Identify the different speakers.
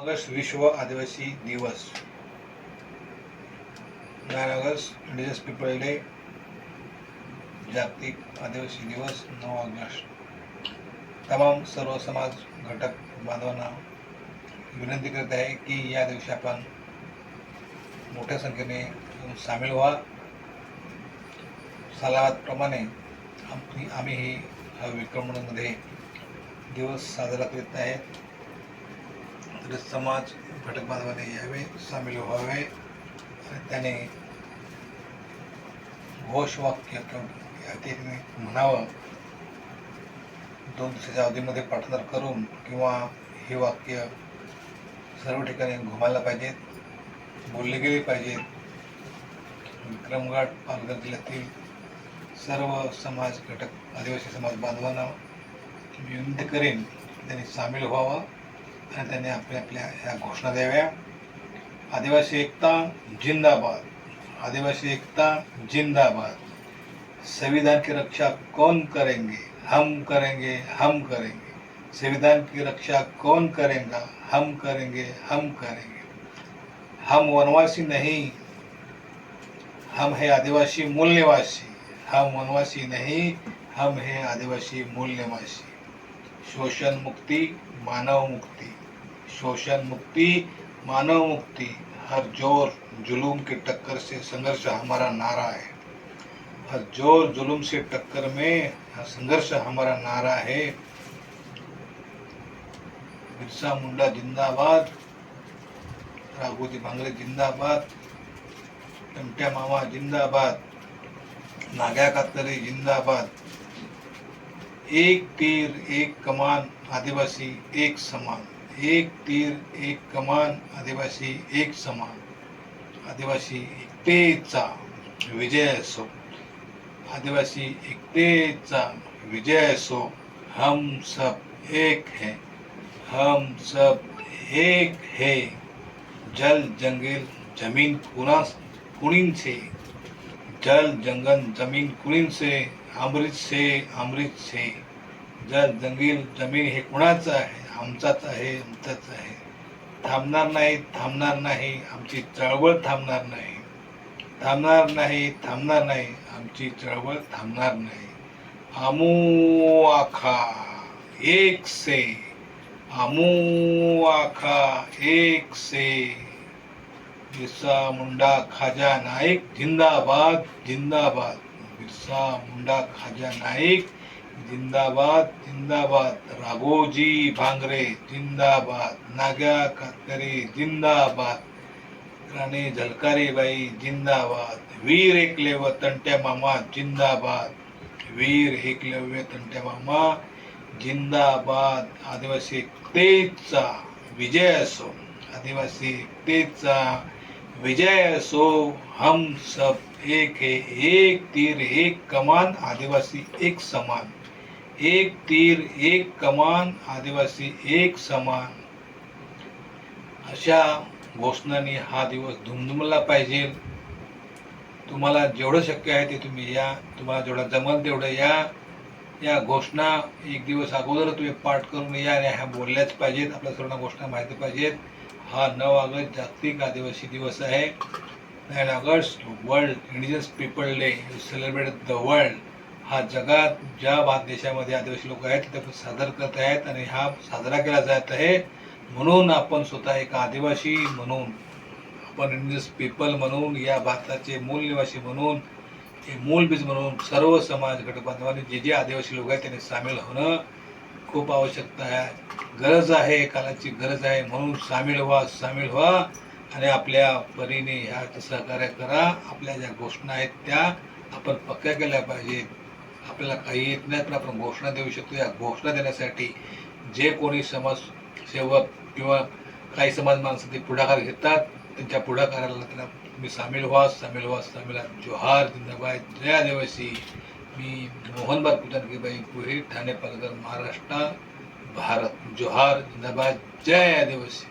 Speaker 1: August विश्व आदिवासी दिवस 9 ऑगस्ट इंडिजिनस पीपल डे, जागतिक आदिवासी दिवस 9 ऑगस्ट। तमाम सर्व समाज घटक बांधवांना विनंती करत आहे की या दिवशी आपण मोठ्या संख्येने सामील व्हा। सालाबादप्रमाणे आम्ही विक्रमगडमध्ये दिवस साजरा करीत आहे, तर समाज घटक बांधवांनी यावे, सामील व्हावे आणि त्याने घोषवाक्य किंवा म्हणावं। 2 दिवसाच्या अवधीमध्ये पाठांतर करून किंवा हे वाक्य सर्व ठिकाणी घुमायला पाहिजेत, बोलले गेले पाहिजेत। विक्रमगड पालघर जिल्ह्यातील सर्व समाज घटक आदिवासी समाज बांधवांना विनंती करेन त्यांनी सामील व्हावं आणि त्यांनी आपल्या ह्या घोषणा द्याव्या। आदिवासी एकता जिंदाबाद, आदिवासी एकता जिंदाबाद। संविधान की रक्षा कौन करेंगे, हम करेंगे, हम करेंगे। संविधान की रक्षा कौन करेगा, हम करेंगे, हम करेंगे। हम वनवासी नहीं, हम है आदिवासी मूल निवासी। हम वनवासी नहीं, हम है आदिवासी मूल निवासी। शोषण मुक्ति मानव मुक्ति, शोषण मुक्ति मानव मुक्ति। हर जोर जुलूम की टक्कर से संघर्ष हमारा नारा है। हर जोर जुलूम से टक्कर में संघर्ष हमारा नारा है। बिरसा मुंडा जिंदाबाद, राघोजी भांगरे जिंदाबाद, टमट्या मामा जिंदाबाद, नाग्या कातकरी जिंदाबाद। एक तीर एक कमान, आदिवासी एक समान। एक तीर एक कमान, आदिवासी एक समान। आदिवासी एकतेचा विजय असो, आदिवासी एकतेचा विजय असो। हम सब एक हैं, हम सब एक है। जल जंगल जमीन कुणीन से, जल जंगल जमीन कुणीन से, अमृत से, अमृत से। जल जंगल जमीन हे कुणाचं आहे, आमचाच आहे, आमचाच आहे। थांबणार नाही, थांबणार नाही, आमची चळवळ थांबणार नाही। थांबणार नाही, थांबणार नाही, आमची चळवळ थांबणार नाही। आमू आखा एक से, आमू आखा एक से। बिरसा मुंडा खाजा नाईक जिंदाबाद, जिंदाबाद। बिरसा मुंडा खाजा नाईक जिंदाबाद, जिंदाबाद। राघोजी भांगरे जिंदाबाद, नाग्या कातकरी जिंदाबाद, राणी झलकारीबाई जिंदाबाद। वीर एकलव्य तंट्या मामा जिंदाबाद, वीर एकलव्य तंट्या मामा जिंदाबाद। आदिवासी एकतेचा विजय असो, आदिवासी एकतेचा विजय असो। हम सब एक है, एक तीर एक कमान, आदिवासी एक समान। एक तीर एक कमान, आदिवासी एक समान। अशा घोषणांनी हा दिवस धुमधुमला पाहिजे। तुम्हाला जेवढं शक्य आहे ते तुम्ही या, तुम्हाला जेवढं जमल तेवढं या। या घोषणा एक दिवस अगोदर तुम्ही पाठ करून या आणि ह्या बोलल्याच पाहिजेत, आपल्या सर्वांना घोषणा माहिती पाहिजेत। हा 9 ऑगस्ट जागतिक आदिवासी दिवस आहे। 9 August world indigenous people day, celebrate the world. हा जगात ज्या देशामध्ये आदिवासी लोक आहेत तिथे सादर करत आहेत आणि हा साजरा केला जात आहे। म्हणून आपण स्वतः एक आदिवासी म्हणून, आपण इंडिजिनस पीपल म्हणून, या भारताचे मूल निवासी म्हणून, हे मूलबीज म्हणून सर्व समाज घटक बांधवांनी जे जे आदिवासी लोक आहेत त्यांनी सामील होणं खूप आवश्यकता आहे, गरज आहे, कालाची गरज आहे। म्हणून सामील व्हा, सामील व्हा आणि आपल्या परीने ह्याचं सहकार्य करा। आपल्या ज्या घोषणा आहेत त्या आपण पक्क्या केल्या पाहिजेत। आपल्याला काही येत नाही पण आपण घोषणा देऊ शकतो। या घोषणा देण्यासाठी जे कोणी समाजसेवक किंवा काही समाज माणसं ते पुढाकार घेतात, त्यांच्या पुढाकाराला त्यांना तुम्ही सामील व्हा, सामील व्हा, सामील व्हा। जोहार, जिंदाबाद, जय आदिवासी। मी मोहन बाई पुढे, ठाणे, पालघर, महाराष्ट्र, भारत। जोहार, जिंदाबाद, जय आदिवासी।